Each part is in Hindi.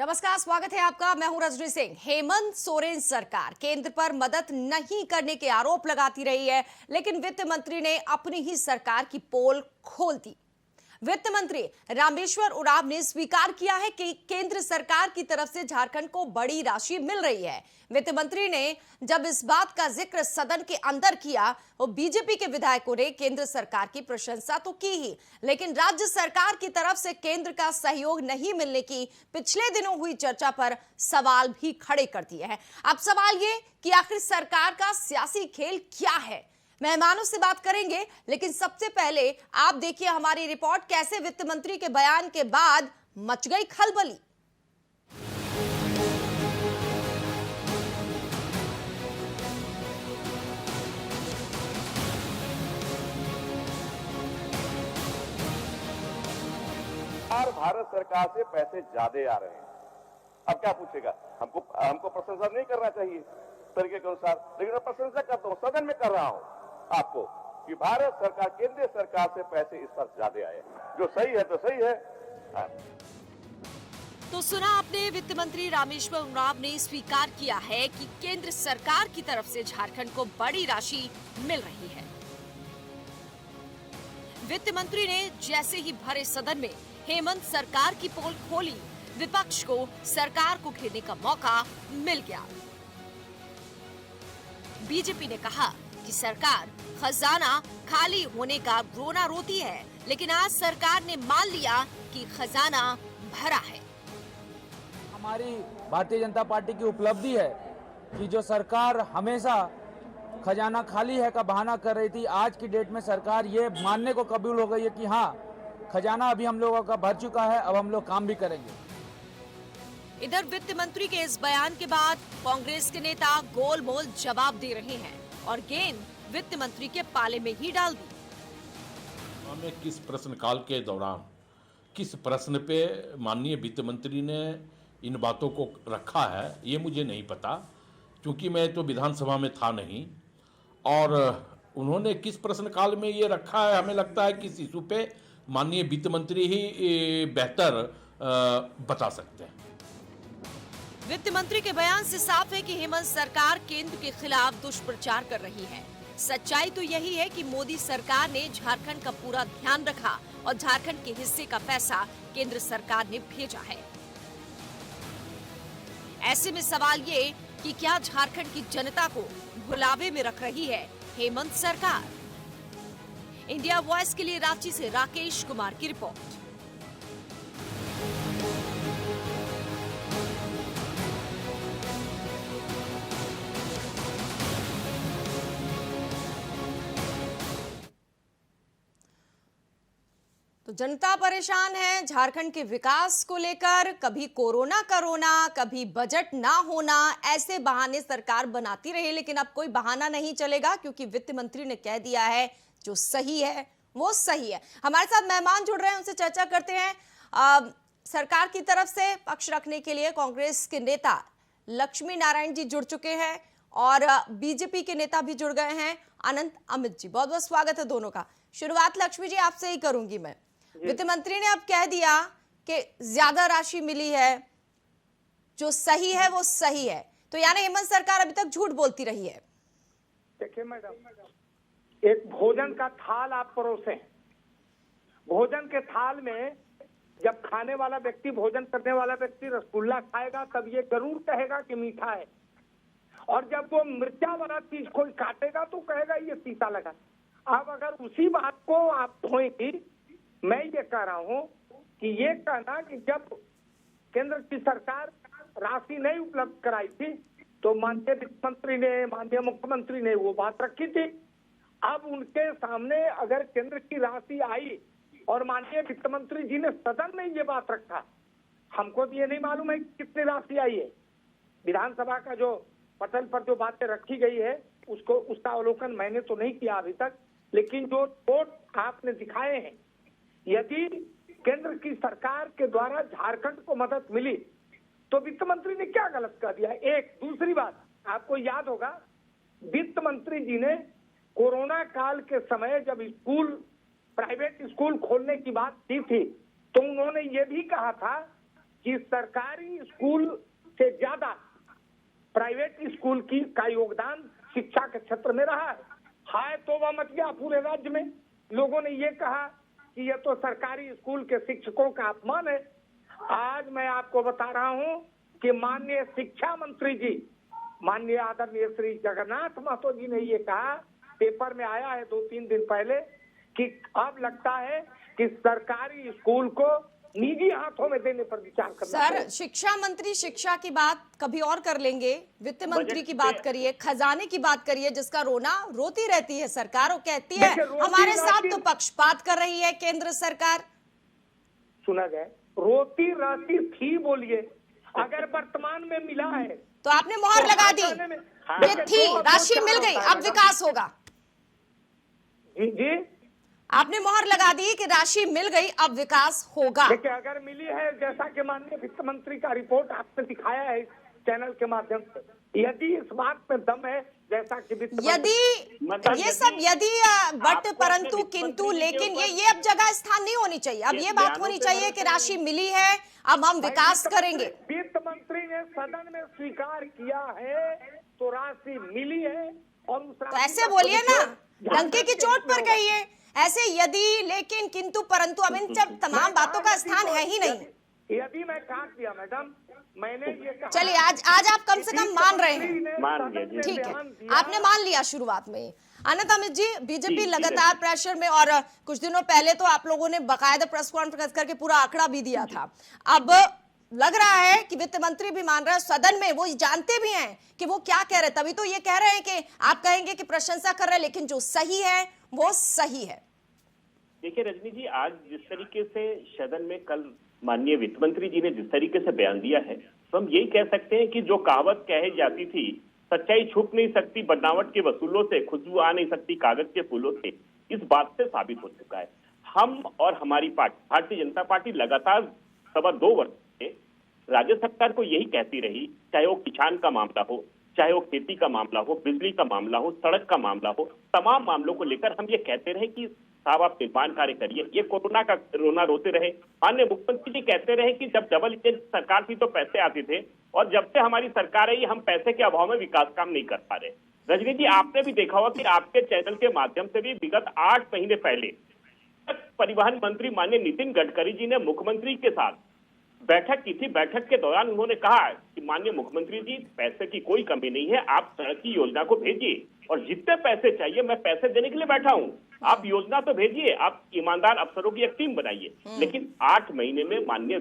नमस्कार, स्वागत है आपका। मैं हूं रजनी सिंह। हेमंत सोरेन सरकार केंद्र पर मदद नहीं करने के आरोप लगाती रही है, लेकिन वित्त मंत्री ने अपनी ही सरकार की पोल खोल दी। वित्त मंत्री रामेश्वर उरांव ने स्वीकार किया है कि केंद्र सरकार की तरफ से झारखंड को बड़ी राशि मिल रही है। वित्त मंत्री ने जब इस बात का जिक्र सदन के अंदर किया, तो बीजेपी के विधायकों ने केंद्र सरकार की प्रशंसा तो की ही, लेकिन राज्य सरकार की तरफ से केंद्र का सहयोग नहीं मिलने की पिछले दिनों हुई चर्चा पर सवाल भी खड़े कर दिए हैं। अब सवाल ये कि आखिर सरकार का सियासी खेल क्या है। मेहमानों से बात करेंगे, लेकिन सबसे पहले आप देखिए हमारी रिपोर्ट, कैसे वित्त मंत्री के बयान के बाद मच गई खलबली। और भारत सरकार से पैसे ज्यादा आ रहे हैं। अब क्या पूछेगा? हमको प्रशंसा नहीं करना चाहिए तरीके के अनुसार, लेकिन मैं प्रशंसा करता हूं, सदन में कर रहा हूं आपको कि भारत सरकार, केंद्रीय सरकार से पैसे इस पर ज्यादा आए। जो सही है तो सही है। हाँ। तो सुना आपने, वित्त मंत्री रामेश्वर उरांव ने स्वीकार किया है कि केंद्र सरकार की तरफ से झारखंड को बड़ी राशि मिल रही है। वित्त मंत्री ने जैसे ही भरे सदन में हेमंत सरकार की पोल खोली, विपक्ष को सरकार को घेरने का मौका मिल गया। बीजेपी ने कहा कि सरकार खजाना खाली होने का रोना रोती है, लेकिन आज सरकार ने मान लिया कि खजाना भरा है। हमारी भारतीय जनता पार्टी की उपलब्धि है कि जो सरकार हमेशा खजाना खाली है का बहाना कर रही थी, आज की डेट में सरकार ये मानने को कबूल हो गई है कि हाँ, खजाना अभी हम लोगों का भर चुका है, अब हम लोग काम भी करेंगे। इधर वित्त मंत्री के इस बयान के बाद कांग्रेस के नेता गोलमोल जवाब दे रहे हैं और गेंद वित्त मंत्री के पाले में ही डाल दी। हमें किस प्रश्नकाल के दौरान किस प्रश्न पे माननीय वित्त मंत्री ने इन बातों को रखा है, ये मुझे नहीं पता, क्योंकि मैं तो विधानसभा में था नहीं। और उन्होंने किस प्रश्नकाल में ये रखा है, हमें लगता है कि इस इशू पे माननीय वित्त मंत्री ही बेहतर बता सकते हैं। वित्त मंत्री के बयान से साफ है कि हेमंत सरकार केंद्र के खिलाफ दुष्प्रचार कर रही है। सच्चाई तो यही है कि मोदी सरकार ने झारखंड का पूरा ध्यान रखा और झारखंड के हिस्से का पैसा केंद्र सरकार ने भेजा है। ऐसे में सवाल ये कि क्या झारखंड की जनता को भुलावे में रख रही है हेमंत सरकार। इंडिया वॉइस के लिए रांची से राकेश कुमार की रिपोर्ट। तो जनता परेशान है झारखंड के विकास को लेकर। कभी कोरोना का रोना, कभी बजट ना होना, ऐसे बहाने सरकार बनाती रही, लेकिन अब कोई बहाना नहीं चलेगा, क्योंकि वित्त मंत्री ने कह दिया है जो सही है वो सही है। हमारे साथ मेहमान जुड़ रहे हैं, उनसे चर्चा करते हैं। सरकार की तरफ से पक्ष रखने के लिए कांग्रेस के नेता लक्ष्मी नारायण जी जुड़ चुके हैं और बीजेपी के नेता भी जुड़ गए हैं, अनंत अमित जी। बहुत बहुत स्वागत है दोनों का। शुरुआत लक्ष्मी जी आपसे ही करूंगी मैं। वित्त मंत्री ने अब कह दिया कि ज्यादा राशि मिली है, जो सही है वो सही है, तो यानी हेमंत सरकार अभी तक झूठ बोलती रही है। देखिए मैडम, एक भोजन का थाल आप परोसे, भोजन के थाल में जब खाने वाला व्यक्ति, भोजन करने वाला व्यक्ति रसगुल्ला खाएगा, तब ये जरूर कहेगा कि मीठा है, और जब वो मिर्चा वाला चीज कोई काटेगा तो कहेगा ये तीता लगा। अब अगर उसी बात को आप धोएंगी, मैं ये कह रहा हूँ कि ये कहना कि जब केंद्र की सरकार राशि नहीं उपलब्ध कराई थी तो माननीय वित्त मंत्री ने, माननीय मुख्यमंत्री ने वो बात रखी थी। अब उनके सामने अगर केंद्र की राशि आई और माननीय वित्त मंत्री जी ने सदन में ये बात रखा, हमको तो ये नहीं मालूम है कि कितनी राशि आई है। विधानसभा का जो पटल पर जो बातें रखी गई है उसका अवलोकन मैंने तो नहीं किया अभी तक, लेकिन जो रिपोर्ट आपने दिखाए हैं, यदि केंद्र की सरकार के द्वारा झारखंड को मदद मिली तो वित्त मंत्री ने क्या गलत कर दिया। एक दूसरी बात आपको याद होगा, वित्त मंत्री जी ने कोरोना काल के समय जब प्राइवेट स्कूल खोलने की बात की थी, तो उन्होंने ये भी कहा था कि सरकारी स्कूल से ज्यादा प्राइवेट स्कूल का योगदान शिक्षा के क्षेत्र में रहा है। हाय तौबा मच गया पूरे राज्य में। लोगों ने ये कहा कि ये तो सरकारी स्कूल के शिक्षकों का अपमान है। आज मैं आपको बता रहा हूं कि माननीय शिक्षा मंत्री जी, माननीय आदरणीय श्री जगन्नाथ महतो जी ने ये कहा, पेपर में आया है 2-3 दिन पहले, कि अब लगता है कि सरकारी स्कूल को निजी हाथों में देने पर विचार करना सर, चाहिए। शिक्षा मंत्री शिक्षा की बात कभी और कर लेंगे, वित्त मंत्री की बात करिए, खजाने की बात करिए, जिसका रोना रोती रहती है सरकार। वो कहती है देखिए, रोती हमारे साथ रहती- तो पक्षपात कर रही है केंद्र सरकार। सुना जाए, रोती रहती थी बोलिए, अगर वर्तमान में मिला है तो आपने मोहर लगा दी कहने में- ये थी, राशि मिल गई, अब विकास होगा। जी जी, आपने मोहर लगा दी कि राशि मिल गई, अब विकास होगा। देखिए अगर मिली है, जैसा कि माननीय वित्त मंत्री का रिपोर्ट आपने दिखाया है इस चैनल के माध्यम से, यदि इस बात में दम है, जैसा कि वित्त यदि ये सब यदि बट परंतु किंतु लेकिन ये अब जगह स्थान नहीं होनी चाहिए। अब ये बात होनी चाहिए कि राशि मिली है, अब हम विकास करेंगे। वित्त मंत्री ने सदन में स्वीकार किया है तो राशि मिली है, और उस तो ऐसे बोलिए ना, डंके की चोट पर कहिए। ऐसे यदि लेकिन किंतु परंतु अब इन सब तमाम बातों का स्थान है ही नहीं। यदि मैं काट दिया मैडम, मैंने ये कहा, चलिए आज आप कम से कम मान रहे हैं, मान लिया जी। ठीक है, आपने मान लिया शुरुआत में। अनंत अमित जी, बीजेपी लगातार प्रेशर में, और कुछ दिनों पहले तो आप लोगों ने बाकायदा प्रेस कॉन्फ्रेंस करके पूरा आंकड़ा भी दिया था। अब लग रहा है कि वित्त मंत्री भी मान रहा है, सदन में वो जानते भी हैं कि वो क्या कह रहे हैं, तभी तो ये कह रहे हैं कि आप कहेंगे कि प्रशंसा कर रहे हैं, लेकिन जो सही है वो सही है। देखिए रजनी जी, आज जिस तरीके से सदन में कल माननीय वित्त मंत्री जी ने जिस तरीके से बयान दिया है, तो हम यही कह सकते हैं कि जो कहावत कही जाती थी, सच्चाई छुप नहीं सकती बनावट के वसूलों से, खुशबू आ नहीं सकती कागज के फूलों से, इस बात से साबित हो चुका है। हम और हमारी पार्टी भारतीय जनता पार्टी लगातार 2.25 वर्ष से राज्य सरकार को यही कहती रही, चाहे वो किसान का मामला हो, चाहे वो खेती का मामला हो, बिजली का मामला हो, सड़क का मामला हो, तमाम मामलों को लेकर हम ये कहते रहे कि साहब आप निर्माण कार्य करिए। ये कोरोना का रोना रोते रहे। माननीय मुख्यमंत्री जी कहते रहे कि जब डबल इंजन सरकार थी तो पैसे आते थे, और जब से हमारी सरकार आई हम पैसे के अभाव में विकास काम नहीं कर पा रहे। रजनी जी, आपने भी देखा होगा कि आपके चैनल के माध्यम से भी विगत 8 महीने पहले परिवहन मंत्री माननीय नितिन गडकरी जी ने मुख्यमंत्री के साथ बैठक की थी। बैठक के दौरान उन्होंने कहा कि माननीय मुख्यमंत्री जी, पैसे की कोई कमी नहीं है, आप सड़क की योजना को भेजिए, और जितने पैसे चाहिए मैं पैसे देने के लिए बैठा हूं, आप योजना तो भेजिए, आप ईमानदार अफसरों की एक टीम बनाइए। लेकिन 8 महीने में माननीय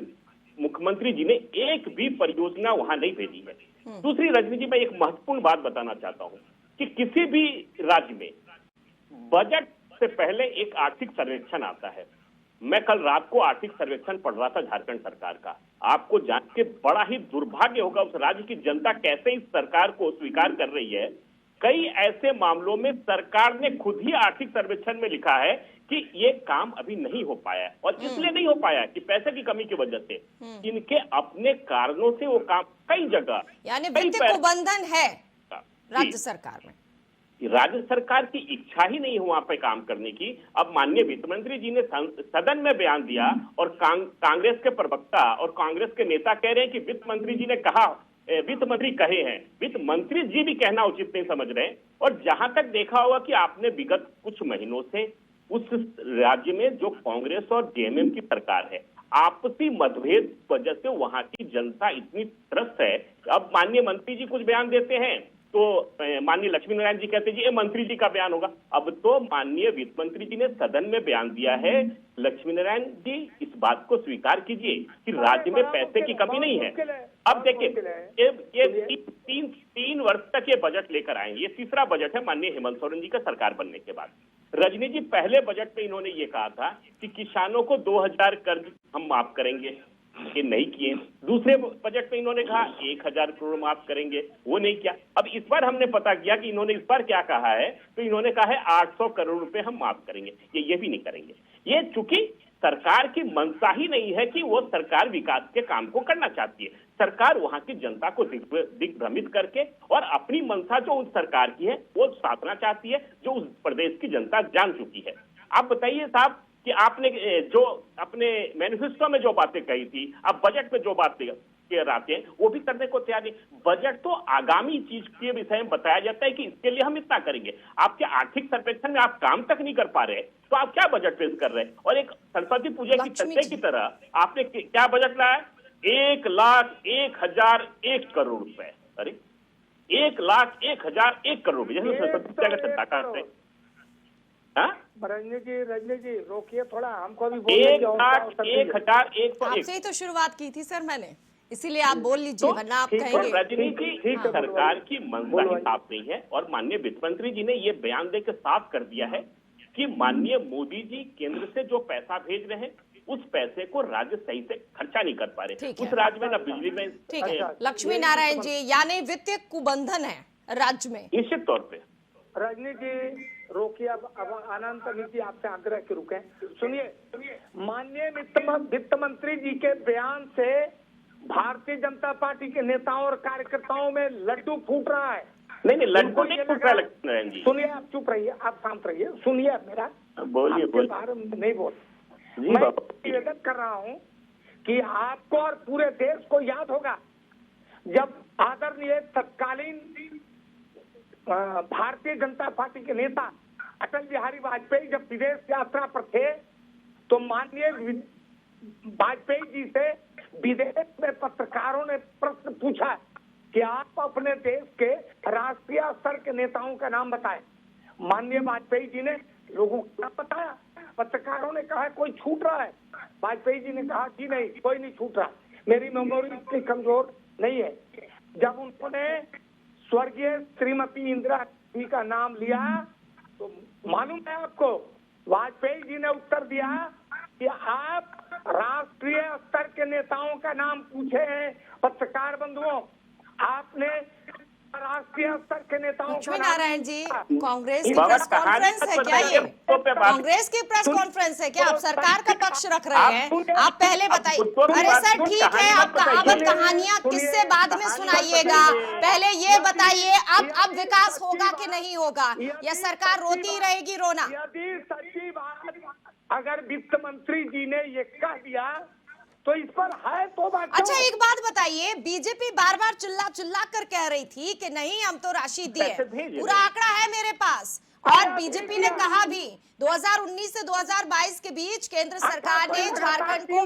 मुख्यमंत्री जी ने एक भी परियोजना वहां नहीं भेजी है। दूसरी रजनी जी, मैं एक महत्वपूर्ण बात बताना चाहता हूं कि किसी भी राज्य में बजट से पहले एक आर्थिक सर्वेक्षण आता है। मैं कल रात को आर्थिक सर्वेक्षण पढ़ रहा था झारखंड सरकार का। आपको जान के बड़ा ही दुर्भाग्य होगा उस राज्य की जनता कैसे इस सरकार को स्वीकार कर रही है। कई ऐसे मामलों में सरकार ने खुद ही आर्थिक सर्वेक्षण में लिखा है कि ये काम अभी नहीं हो पाया है, और इसलिए नहीं हो पाया कि पैसे की कमी की वजह से, इनके अपने कारणों से वो काम कई जगह, यानी कई वित्त कुबंधन है राज्य सरकार में। राज्य सरकार की इच्छा ही नहीं है वहां पे काम करने की। अब माननीय वित्त मंत्री जी ने सदन में बयान दिया, और कांग्रेस के प्रवक्ता और कांग्रेस के नेता कह रहे हैं कि वित्त मंत्री जी ने कहा, वित्त मंत्री कहे हैं, वित्त मंत्री जी भी कहना उचित नहीं समझ रहे। और जहां तक देखा होगा कि आपने विगत कुछ महीनों से उस राज्य में जो कांग्रेस और जेएमएम की सरकार है, आपसी मतभेद वजह से वहां की जनता इतनी त्रस्त है। अब माननीय मंत्री जी कुछ बयान देते हैं तो माननीय लक्ष्मी नारायण जी कहते जी ये मंत्री जी का बयान होगा। अब तो माननीय वित्त मंत्री जी ने सदन में बयान दिया है, लक्ष्मी नारायण जी इस बात को स्वीकार कीजिए कि राज्य में पैसे की कमी नहीं है। अब देखिए, ये 3 वर्ष तक ये बजट लेकर आए, ये तीसरा बजट है माननीय हेमंत सोरेन जी का सरकार बनने के बाद। रजनी जी, पहले बजट में इन्होंने ये कहा था कि किसानों को 2000 कर्ज हम माफ करेंगे, ये नहीं किए। दूसरे बजट में इन्होंने कहा 1000 करोड़ माफ करेंगे, वो नहीं किया। अब इस बार हमने पता किया कि इन्होंने इस बार क्या कहा है, तो इन्होंने कहा है 800 करोड़ रुपए हम माफ करेंगे, ये भी नहीं करेंगे। ये चूंकि सरकार की मंशा ही नहीं है कि वो सरकार विकास के काम को करना चाहती है। सरकार वहां की जनता को दिग्भ्रमित करके और अपनी मंशा जो उस सरकार की है वो साधना चाहती है, जो उस प्रदेश की जनता जान चुकी है। आप बताइए साहब कि आपने जो अपने मैनिफेस्टो में जो बातें कही थी, अब बजट में जो बातें कह आते हैं वो भी करने को तैयार नहीं। बजट तो आगामी चीज के विषय में बताया जाता है कि इसके लिए हम इतना करेंगे। आपके आर्थिक सर्वेक्षण में आप काम तक नहीं कर पा रहे, तो आप क्या बजट पेश कर रहे हैं? और एक संसदीय पूजा की लक्ष्मी चर्चा की तरह आपने क्या बजट लाया? 1,01,001 करोड़ रुपए। अरे 1,01,001 करोड़ रुपए, जैसे संसदीय पूजा का चर्चा करते हैं। रजनी जी रोकिए थोड़ा, हमको भी बोलने की अवसर दीजिए। 1,01,101। आपसे ही तो शुरुआत की थी सर मैंने, इसीलिए आप बोल लीजिए, वरना आप ठीक है, कहेंगे। रजनी जी, सरकार की मंशा ही साफ नहीं है और माननीय वित्त मंत्री जी ने ये बयान देकर साफ कर दिया है कि माननीय मोदी जी केंद्र से जो पैसा भेज रहे हैं उस पैसे को राज्य सही से खर्चा नहीं कर पा रहे। ठीक है। उस राज्य में ना बिजली में ठीक है लक्ष्मी नारायण जी, यानी वित्तीय कुबंधन है राज्य में। निश्चित तौर पे। रजनी जी रोकिए, अब आनंद समिति आपसे आग्रह के रुके। सुनिए, माननीय वित्त मंत्री जी के बयान से भारतीय जनता पार्टी के नेताओं और कार्यकर्ताओं में लड्डू फूट रहा है। नहीं लड्डू नहीं फूट रहा लक्ष्मीनारायण जी। सुनिए, आप चुप रहिए, आप शांत रहिए, सुनिए मेरा। बोलिए आपके बारे में नहीं बोल, जी मैं बाबा। निवेदन कर रहा हूं कि आपको और पूरे देश को याद होगा जब आदरणीय तत्कालीन भारतीय जनता पार्टी के नेता अटल बिहारी वाजपेयी जब विदेश यात्रा पर थे, तो माननीय वाजपेयी जी से विदेश में पत्रकारों ने प्रश्न पूछा कि आप अपने देश के राष्ट्रीय स्तर के नेताओं का नाम बताएं। माननीय वाजपेयी जी ने लोगों को नाम बताया, पत्रकारों ने कहा कोई छूट रहा है, वाजपेयी जी ने कहा कि नहीं कोई नहीं छूट रहा, मेरी मेमोरी इतनी कमजोर नहीं है। जब उन्होंने स्वर्गीय श्रीमती इंदिरा जी का नाम लिया तो मालूम है आपको, वाजपेयी जी ने उत्तर दिया कि आप राष्ट्रीय स्तर के नेताओं का नाम पूछे हैं पत्रकार बंधुओं, आपने राष्ट्रीय स्तर के नेताओं लक्ष्मी का नाम नारायण जी, कांग्रेस की बाबा, प्रेस कहानी कॉन्फ्रेंस है मत क्या बताइए, ये? तो पे बात- कांग्रेस की प्रेस कॉन्फ्रेंस है क्या? आप सरकार का पक्ष रख रहे हैं? आप पहले बताइए। उसको भी अरे बात- सर ठीक है, कहानी आप मत बताइए। कहावत कहानियां सुनिए, किससे बाद में कहानी मत सुनाइएगा, बताइए। पहले ये बताइए अब विकास यदि होगा सच्ची कि नहीं होगा, यदि या सरकार सच्ची रोती बात- रहेगी रोना? यदि सच्ची बात अगर वित्त मंत्री जी ने ये कह दिया तो इस पर है तो बात। अच्छा एक बात बताइए, बीजेपी बार बार चिल्ला कर कह रही थी कि नहीं हम तो राशि दिए, पैसे भेज पूरा रहे हैं। आंकड़ा है मेरे पास, अरे और आप बीजेपी भेजिए, ने कहा भी 2019 से 2022 के बीच केंद्र सरकार ने झारखंड को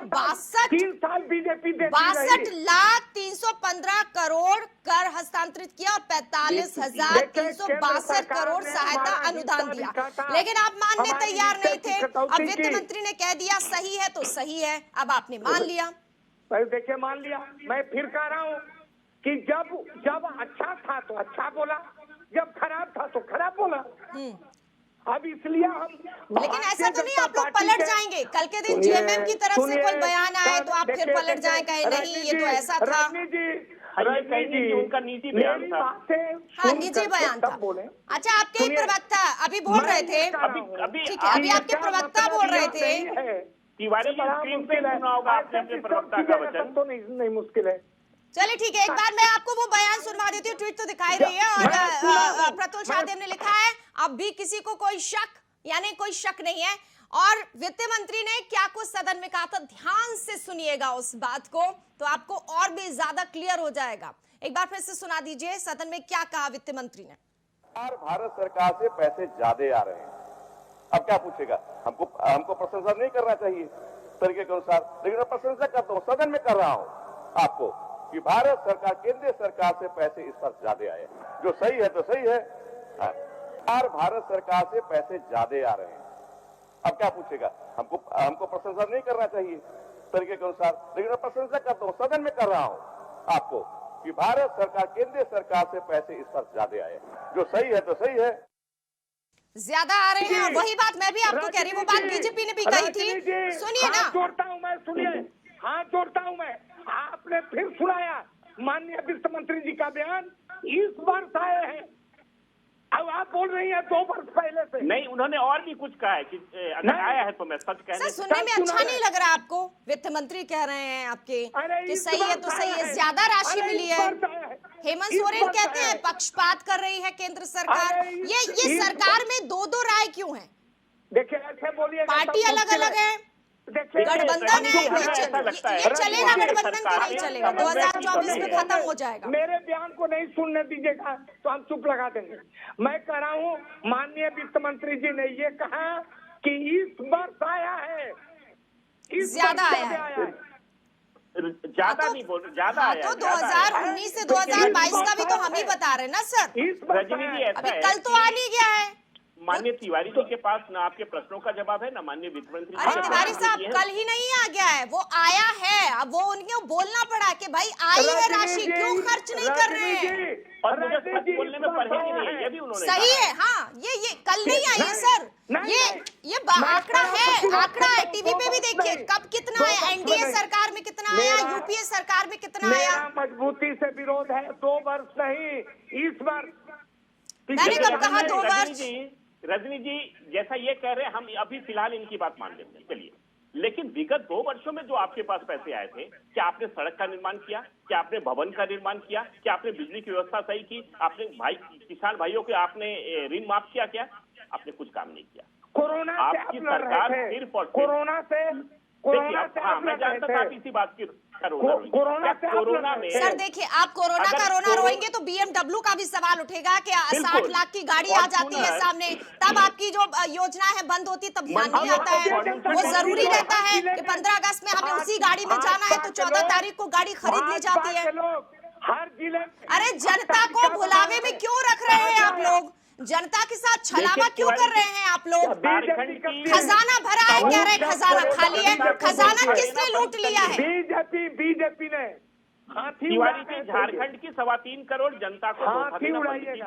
3 साल बीजेपी 62,315 करोड़ कर हस्तांतरित किया और 45,362 करोड़ सहायता अनुदान दिया, लेकिन आप मानने तैयार नहीं थे। अब वित्त मंत्री ने कह दिया सही है तो सही है, अब आपने मान लिया। देखिए मान लिया, मैं फिर कह रहा हूँ कि जब अच्छा था तो अच्छा बोला, जब खराब था तो खराब बोला। अब इसलिए हम लेकिन ऐसा तो नहीं आप लोग पलट जाएंगे, कल के दिन जेएमएम की तरफ से कोई बयान आए तो आप फिर पलट जाए, कहे नहीं ये तो ऐसा था। रजनी जी उनका निजी बयान था। हाँ निजी बयान था। अच्छा आपके ही प्रवक्ता अभी बोल रहे थे, ठीक है अभी आपके प्रवक्ता बोल रहे थे। तिवारी जी स्क्रीन पे सुना होगा आपने अपने प्रवक्ता का वचन। तो नहीं मुश्किल है। चलिए ठीक है, एक बार मैं आपको वो बयान सुनवा देती हूँ, ट्वीट तो दिखाई रही है और प्रतुल शाहदेव ने लिखा है अब भी किसी को कोई शक, यानी कोई शक नहीं है। और वित्त मंत्री ने क्या कुछ सदन में कहा था, ध्यान से सुनिएगा उस बात को तो आपको और भी ज्यादा क्लियर हो जाएगा। एक बार फिर से सुना दीजिए सदन में क्या कहा वित्त मंत्री ने। भारत सरकार से पैसे ज्यादा आ रहे हैं, अब क्या पूछेगा? हमको प्रशंसा नहीं करना चाहिए तरीके के अनुसार, लेकिन मैं प्रशंसा करता हूं, सदन में कर रहा हूं आपको कि भारत सरकार केंद्रीय सरकार से पैसे इस पर ज्यादा आए, जो सही है तो सही है। और भारत सरकार से पैसे ज्यादा आ रहे हैं, अब क्या पूछेगा? हमको प्रशंसा नहीं करना चाहिए तरीके के अनुसार, लेकिन मैं प्रशंसा करता हूं, सदन में कर रहा हूं आपको कि भारत सरकार केंद्रीय सरकार से पैसे इस पर ज्यादा आए, जो सही है तो सही है। ज्यादा आ रहे हैं और वही बात मैं भी आपको कह रही हूँ, वो बात बीजेपी ने भी कही थी। सुनिए ना, जोड़ता हूँ मैं, सुनिए, हाथ जोड़ता हूँ मैं, आपने फिर सुनाया माननीय वित्त मंत्री जी का बयान इस वर्ष आए हैं, अब आप बोल रही हैं 2 वर्ष पहले से। नहीं, उन्होंने और भी कुछ कहा है कि अगर आया है तो मैं सच कहने। सुनने में अच्छा नहीं लग रहा आपको? वित्त मंत्री कह रहे हैं आपके कि सही है तो सही है, ज्यादा राशि मिली है। हेमंत सोरेन कहते हैं पक्षपात कर रही है केंद्र सरकार। ये सरकार में 2-2 राय क्यों है? देखिए ऐसे बोलिए, पार्टी अलग अलग है, देखिए गठबंधन है, हमें ऐसा लगता है ये चलेगा, कि गठबंधन तो नहीं सरकार चलेगा, में 2024 में खत्म हो जाएगा। मेरे बयान को नहीं सुनने दीजिएगा तो हम चुप लगा देंगे। मैं कह रहा हूँ माननीय वित्त मंत्री जी ने ये कहा कि इस वर्ष आया है, इस ज्यादा वर्ष आया है। है। ज्यादा नहीं बोल, ज्यादा हाँ, आया तो है, ज्यादा आया है। 2019 से 2022 का भी तो हम ही बता रहे हैं ना सर, इस वर्ष रजनी जी आया है। ऐसा अभी है कल तो कि आ नहीं गया है। माननीय तिवारी जी के पास ना आपके प्रश्नों का जवाब है ना माननीय वित्त मंत्री जी अरे के तिवारी पास साहब ये है। कल ही नहीं आ गया है, वो आया है, अब वो उनको बोलना पड़ा कि भाई आई है राशि, क्यों खर्च नहीं कर रहे हैं। और मुझे सच बोलने में परहेज नहीं है, ये भी उन्होंने सही कहा है, हाँ, ये कल नहीं आई है सर, ये आंकड़ा है, आंकड़ा है, टीवी पे भी देखिए कब कितना आया, एनडीए सरकार में कितना आया, यूपीए सरकार में कितना आया। मेरा मजबूती से विरोध है, 2 वर्ष नहीं, इस वर्ष। मैंने कब कहा 2 वर्ष? रजनी जी जैसा ये कह रहे हैं, हम अभी फिलहाल इनकी बात मान लेते हैं, चलिए। लेकिन विगत 2 वर्षों में जो आपके पास पैसे आए थे, क्या आपने सड़क का निर्माण किया, क्या आपने भवन का निर्माण किया, क्या आपने बिजली की व्यवस्था सही की, आपने किसान भाइयों के आपने ऋण माफ किया, क्या आपने कुछ काम नहीं किया। कोरोना से आपकी आप लड़ सरकार रहे थे, सिर्फ और सिर्फ कोरोना से हाँ, मैं जानता था आप इसी बात की कोरोना में सर देखिए, आप कोरोना का रोना रोएंगे तो बीएमडब्ल्यू का भी सवाल उठेगा कि 60 लाख की गाड़ी आ जाती है सामने, तब आपकी जो योजना है बंद होती, तब ध्यान नहीं आता है। वो जरूरी रहता है कि 15 अगस्त में हमें उसी गाड़ी में जाना है, तो 14 तारीख को गाड़ी खरीद ली जाती है। हर जिले अरे जनता को भुलावे में क्यों रख रहे हैं आप लोग, जनता के साथ छलावा क्यों कर रहे हैं आप लोग। खजाना भरा है, कह रहे खजाना खाली है, खजाना किसने लूट लिया है। बीजेपी ने हाथी तिवारी जी, झारखंड की 3.25 करोड़ जनता को हाथी उड़ाइएगा।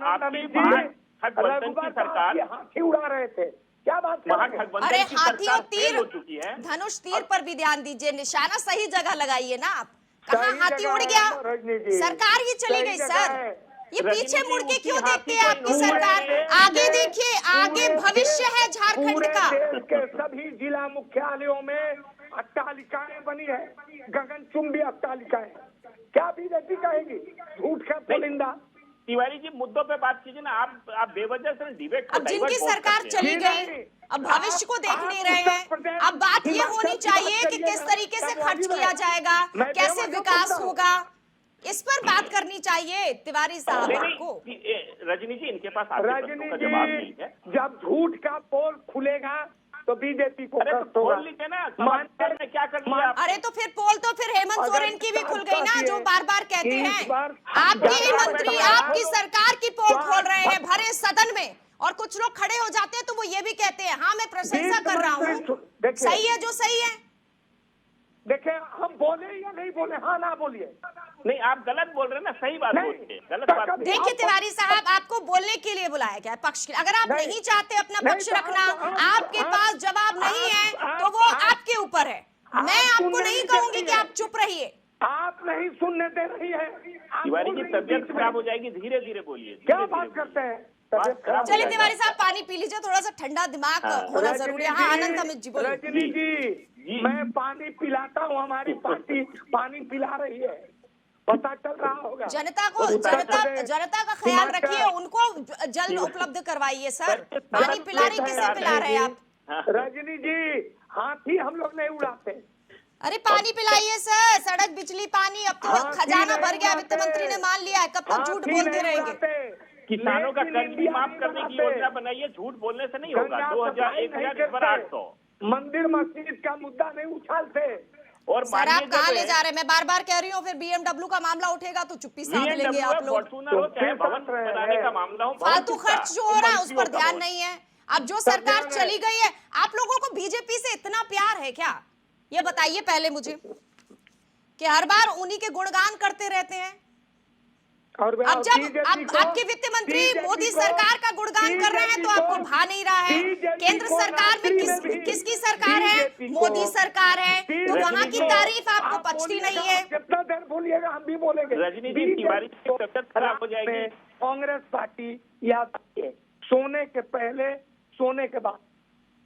आपकी महागठबंधन की सरकार हाथी उड़ा रहे थे, क्या बात कर रहे हैं? महागठबंधन अरे की हाथी और सरकार फेल तीर, हो चुकी है। धनुष तीर पर भी ध्यान दीजिए, निशाना सही जगह लगाइए ना आप। कहाँ सही हाथी जगह उड़ है गया, रजनी जी, सरकार ही चली सही गई जगह सर। है। ये पीछे मुड़ के क्यों हाथी देखते हैं आपकी को सरकार, आगे देखिए, आगे भविष्य है झारखंड पूरे का। देश के सभी जिला मुख्यालयों में अट्टालिकाएं बनी है, गगनचुंबी अट्टालिकाएं। क्या बीजेपी कहेगी, झूठ का पुलिंदा। तिवारी जी मुद्दों पे बात कीजिए ना, आप बेवजह से डिबेट अब जिनकी सरकार चली गई, अब भविष्य को देख नहीं रहे हैं। अब बात ये होनी चाहिए कि किस तरीके से खर्च किया जाएगा, कैसे विकास होगा, इस पर बात करनी चाहिए तिवारी साहब आपको। रजनी जी इनके पास आपके प्रश्नों का जवाब नहीं है। जब झूठ का पोल खुलेगा तो बीजेपी को अरे तो कष्ट होगा। खोल लीजिए ना, समाचार में क्या कर लिया आप? अरे तो फिर पोल तो फिर हेमंत सोरेन की भी खुल गई ना, जो बार बार कहते हैं। आपके ही मंत्री आपकी सरकार की पोल खोल रहे हैं भरे सदन में, और कुछ लोग खड़े हो जाते हैं तो वो ये भी कहते हैं हाँ मैं प्रशंसा कर रहा हूँ, सही है जो सही है। देखिए हम बोले या नहीं बोले, हाँ ना बोलिए। नहीं, आप गलत बोल रहे हैं ना, सही बात नहीं, बोलिए, गलत बात नहीं। देखिए तिवारी साहब, आपको बोलने के लिए बुलाया गया है, पक्ष के लिए। अगर आप नहीं चाहते अपना पक्ष नहीं, रखना, आप- आपके पास जवाब नहीं है, तो वो आपके ऊपर है। मैं आपको नहीं कहूंगी कि आप चुप रहिए। आप नहीं सुनने दे रही है। तिवारी की तबियत खराब हो जाएगी, धीरे धीरे बोलिए। क्या बात करते हैं, तबियत खराब। चलिए तिवारी साहब पानी पी लीजिए, थोड़ा सा ठंडा दिमाग होना जरूरी है। हाँ आनंद अमित जी बोलिए। रजनी जी, मैं पानी पिलाता हूँ, हमारी पार्टी पानी पिला रही है, पता चल रहा होगा। जनता का ख्याल रखिए, उनको जल उपलब्ध करवाइए सर। पानी पिला रही, किसे पिला रहे हैं आप? रजनी जी, हाथी हम लोग नहीं उड़ाते। अरे पानी पिलाइए सर, सड़क बिजली पानी, अब तो खजाना भर गया, वित्त मंत्री ने मान लिया है, कब तक झूठ बोलते रहेंगे। किसानों का कर्ज भी माफ करने की योजना बनाइए, झूठ बोलने से नहीं होगा। 2000 मंदिर मस्जिद का मुद्दा नहीं उछालते। और सर आप कहाँ ले जा रहे हैं, मैं बार बार कह रही हूँ, फिर बीएमडब्ल्यू का मामला उठेगा तो चुप्पी साध लेंगे आप लोग। चाहे भवन बनाने का मामला हो, फालतू खर्च जो हो रहा है उस पर ध्यान नहीं है। अब जो सरकार चली गई है, आप लोगों को बीजेपी से इतना प्यार है क्या, ये बताइए पहले मुझे, कि हर बार उन्हीं के गुणगान करते रहते हैं। और अब जब आपके वित्त मंत्री मोदी सरकार का गुणगान कर रहे हैं तो आपको भा नहीं रहा है। केंद्र सरकार में किसकी सरकार है, मोदी सरकार है, तो वहाँ की तारीफ आपको पचती नहीं है। कितना देर बोलिएगा, हम भी बोलेंगे। रजनी जी, तिवारी की तबियत खराब हो जाएगी। कांग्रेस पार्टी याद रखिए, सोने के पहले, सोने के बाद,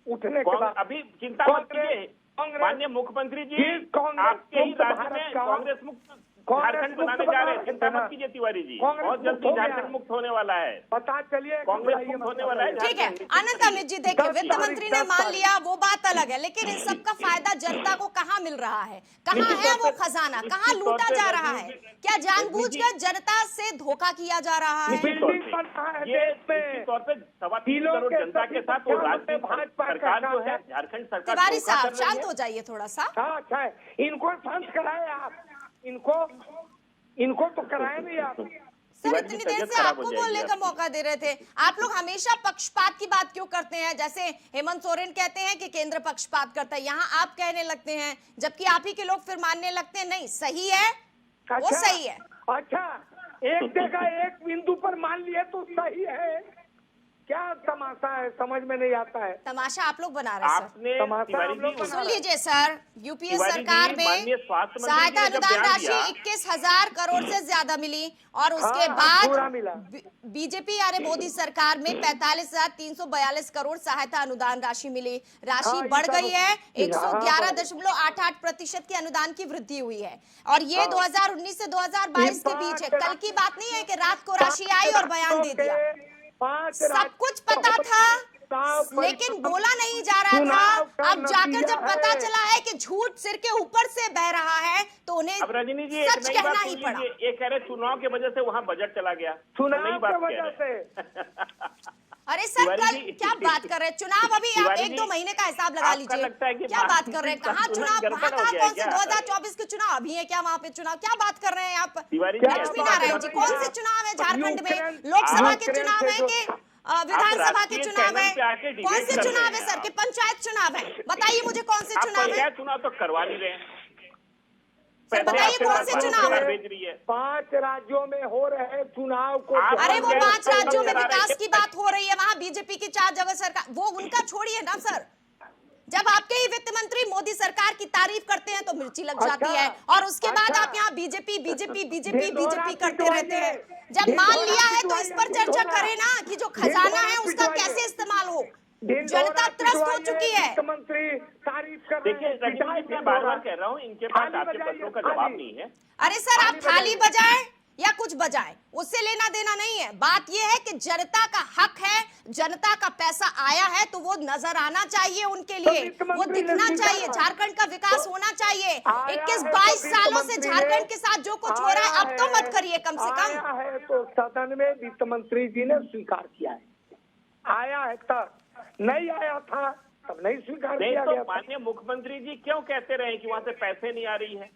उठने के बाद, अभी चिंता मत कीजिए, माननीय मुख्यमंत्री जी, जिस कांग्रेस आपके ही मुक्त राज्य भारत में का- कांग्रेस मुक्त कांग्रेस झारखंड मुक्त बनाने जा रहे हैं। बना चिंता देना। मत कीजिए तिवारी जी, कांग्रेस बहुत मुक्त जल्दी हो गया। झारखंड मुक्त होने वाला है। पता चलिए कांग्रेस मुक्त होने वाला है ठीक है झारखंड। आनंद अमित जी, देखिए 10 वित्त मंत्री ने तारीख, मान 10 लिया, वो बात अलग है, लेकिन इन सब का फायदा जनता को कहाँ मिल रहा है? कहाँ निश्चित है तौर वो पे- खजाना, निश्चित कहाँ तौर लूटा पे जा रजनी रहा है? जी- क्या रजनी जानबूझकर जनता से धोखा किया जा रहा है? निश्चित तौर बिल्डिंग बन रहा है पे ये देश में। निश्चित तौर पे 3.25 जिलों करोड़ के जनता के सभी साथ वो प्रखंडों राज्य में भाजपा का सरकार जो है, शासन। झारखंड सरकार तिवारी धोखा साहब कर रही शांत है। हो जाइए थोड़ा सा। हाँ, अच्छा है। इनको शांत कराए आप, इनको तो कराए नहीं आप। सर तिवारी जी, इतनी देर तबीयत से खराब हो आपको जाएगी बोलने का आपकी। मौका दे रहे थे, आप लोग हमेशा पक्षपात की बात क्यों करते हैं? जैसे हेमंत सोरेन कहते हैं कि केंद्र पक्षपात करता है, यहाँ आप कहने लगते हैं, जबकि आप ही के लोग फिर मानने लगते हैं नहीं सही है, वो सही है। अच्छा, एक जगह एक बिंदु पर मान लिए तो सही है, क्या तमाशा है, समझ में नहीं आता है। तमाशा आप लोग बना रहे हैं सर। आपने तमाशा तिवारी हम लोग जी, बना सुन लीजिए सर, यूपीए तिवारी सरकार जी, में माननीय स्वास्थ्य मंत्री सहायता जी ने जब अनुदान बयान राशि दिया- 21,000 करोड़ से ज्यादा मिली, और उसके हाँ, पूरा मिला। बाद बीजेपी यानी मोदी सरकार में 45,342 करोड़ सहायता अनुदान राशि मिली। राशि हाँ, ये बढ़ सब- गई है, हाँ, 111.88% की अनुदान की वृद्धि हुई है, और ये 2019 से 2022 के बीच है। कल की बात नहीं है कि रात को राशि आई और बयान दे दिया। सब कुछ पता था, लेकिन बोला नहीं जा रहा था। अब जाकर जब पता चला है कि झूठ सिर के ऊपर से बह रहा है, तो उन्हें अब रजनी जी एक सच नई कहना बात ही सुन पड़ा। लीजिए, ये कह रहे चुनाव की वजह से वहाँ बजट चला गया। चुनाव नई बात की कह वजह रहे हैं। अरे सर तिवारी कल जी- क्या बात कर रहे हैं? चुनाव अभी आप तिवारी 1-2 जी, महीने का हिसाब लगा आपका लीजिए। लगता है कि क्या बात कर रहे हैं? कहाँ संतुलन चुनाव, गड़बड़ वहाँ हो कहाँ गया है कौन से क्या? 2024 के चुनाव अभी है क्या? वहाँ पे चुनाव क्या बात कर रहे हैं आप? तिवारी जी, लक्ष्मी ऐसा नारायण जी, बात कौन नहीं से है। चुनाव है झारखंड में? यूक्रेन- लोकसभा के यूक्रेन चुनाव से है जो- कि विधानसभा के राष्ट्रीय चुनाव है? चैनल पे आके कौन डिबेट से कर चुनाव रहे है हैं सर? कि पंचायत चुनाव है? बताइए मुझे कौन से आप चुनाव है? पंचायत चुनाव तो करवा नहीं रहे हैं। सर पैसे बताइए आपके कौन पास से बाहर चुनाव है? भेज रही है। 5 राज्यों में हो रहे चुनाव को। आप- अरे वो पंचायत 5 चुनाव राज्यों में करा रहे विकास थे। की बात हो रही है, वहां बीजेपी की 4 जगह सरकार, वो उनका छोड़िए ना सर। जब आपके ही वित्त मंत्री मोदी सरकार की तारीफ करते हैं तो मिर्ची लग जाती अच्छा, है, और उसके बाद अच्छा। आप यहाँ बीजेपी बीजेपी बीजेपी ढिंढोरा बीजेपी करते पिटवाइए, रहते हैं। जब मान ढिंढोरा लिया है तो इस पर पिटवाइए, चर्चा ढिंढोरा। करें ना कि जो खजाना ढिंढोरा है उसका पिटवाइए। कैसे इस्तेमाल हो। ढिंढोरा जनता त्रस्त हो पिटवाइए, चुकी है। वित्त मंत्री तारीफ कर रहे देखिए हैं, रजनी पिटाई जी, मैं कर बार रहा बार है। कह रहा हूँ, इनके पास थाली आपके बजाइए, प्रश्नों का थाली। जवाब नहीं है। अरे सर आप थाली बजाएं या कुछ बजाएं, उससे लेना देना नहीं है। बात यह है कि जनता का हक है, जनता का पैसा आया है तो वो नजर आना चाहिए उनके लिए, वित्त वो मंत्री ने दिखना स्वीकारा। चाहिए, झारखंड का विकास होना चाहिए। आया 21-22 है तो सालों से वित्त मंत्री झारखंड ने- के साथ जो कुछ हो रहा है अब तो मत करिए कम से कम। आया है तो सदन में वित्त मंत्री जी ने स्वीकार किया है। आया है तब, नहीं आया था तब नहीं स्वीकार नहीं किया तो गया था। माननीय मुख्यमंत्री जी क्यों कहते रहे कि वहाँ से पैसे नहीं आ रही है,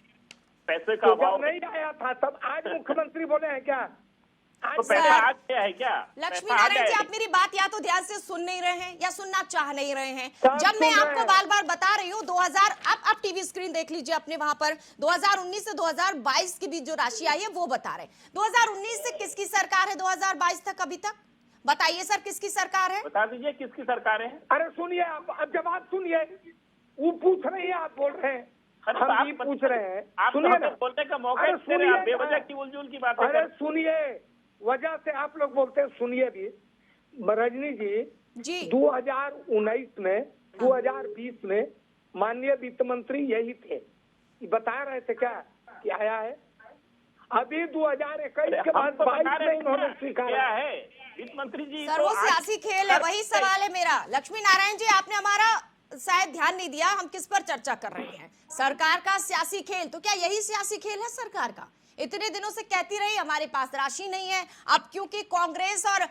पैसे का तो अभाव जब नहीं आया था तब आज मुख्यमंत्री बोले हैं क्या? आज तो पैसा आ गया है क्या? लक्ष्मी पैसा आ नारायण गया जी, है। आप मेरी बात या तो ध्यान से सुन नहीं रहे हैं या सुनना चाह नहीं रहे हैं। सब जब मैं सुन रहे आपको हैं। बार बार बता रही हूँ 2000, आप टीवी स्क्रीन देख लीजिए अपने वहां पर, 2019 से 2022 के बीच जो राशि आई है वो बता रहे। 2019 से किसकी सरकार है 2022 तक अभी तक? बताइए सर किसकी सरकार है? बता दीजिए किसकी सरकारें हैं? अरे सुनिए, अब जवाब सुनिए। वो पूछ रही है, आप बोल रहे हैं, अरे तो हम आप भी पूछ रहे हैं। आप तो सुनिए हमें ना, बोलने का मौका अरे ही दे रहे हैं, आप सुनिए बेवजह ना। की उलझुल की बातें अरे कर। सुनिए, वजह से आप लोग बोलते हैं, सुनिए भी। रजनी जी 2019 में 2020 में माननीय वित्त मंत्री यही थे, बता रहे थे क्या कि आया है। अभी 2021 के बाद 22 में इन्होंने क्या स्वीकारा। है वित्त मंत्री जी? सर तो वो आज- सियासी खेल है, वही सवाल है मेरा। लक्ष्मी नारायण जी, आपने हमारा शायद ध्यान नहीं दिया, हम किस पर चर्चा कर रहे हैं? सरकार का सियासी खेल। तो क्या यही सियासी खेल है सरकार का? इतने दिनों से कहती रही हमारे पास राशि नहीं है, अब क्योंकि कांग्रेस और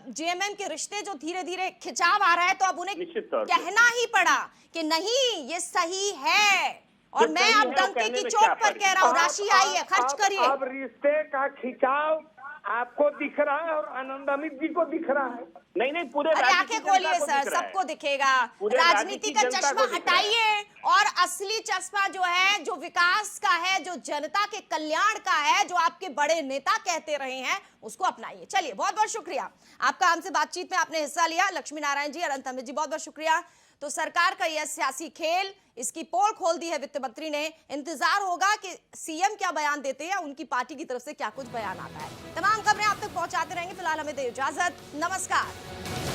जेएमएम के रिश्ते जो धीरे धीरे खिंचाव आ रहा है तो अब उन्हें निश्चित तौर पे। कहना ही पड़ा कि नहीं ये सही है, और जो मैं सही अब है वो डंके कहने की में चोट क्या पर फर्क कह रहा हूँ, राशि आई है, खर्च करिए। अब रिश्ते का खिंचाव आपको दिख रहा है और आनंद अमित जी को दिख रहा है। नहीं पूरे अरे राज्य की आंखें जनता खोलिए को सर, दिख रहा है। सबको दिखेगा। पूरे राज्य राजनीति की का जनता चश्मा को दिख रहा है। हटाइए और असली चश्मा जो है, जो विकास का है, जो जनता के कल्याण का है, जो आपके बड़े नेता कहते रहे हैं, उसको अपनाइए। चलिए बहुत बहुत शुक्रिया आपका, हमसे बातचीत में आपने हिस्सा लिया। लक्ष्मी नारायण जी, अनंत अमित जी, बहुत बहुत शुक्रिया। तो सरकार का यह सियासी खेल, इसकी पोल खोल दी है वित्त मंत्री ने। इंतजार होगा कि सीएम क्या बयान देते हैं, उनकी पार्टी की तरफ से क्या कुछ बयान आता है। तमाम खबरें आप तक पहुंचाते रहेंगे। फिलहाल हमें दे इजाजत, नमस्कार।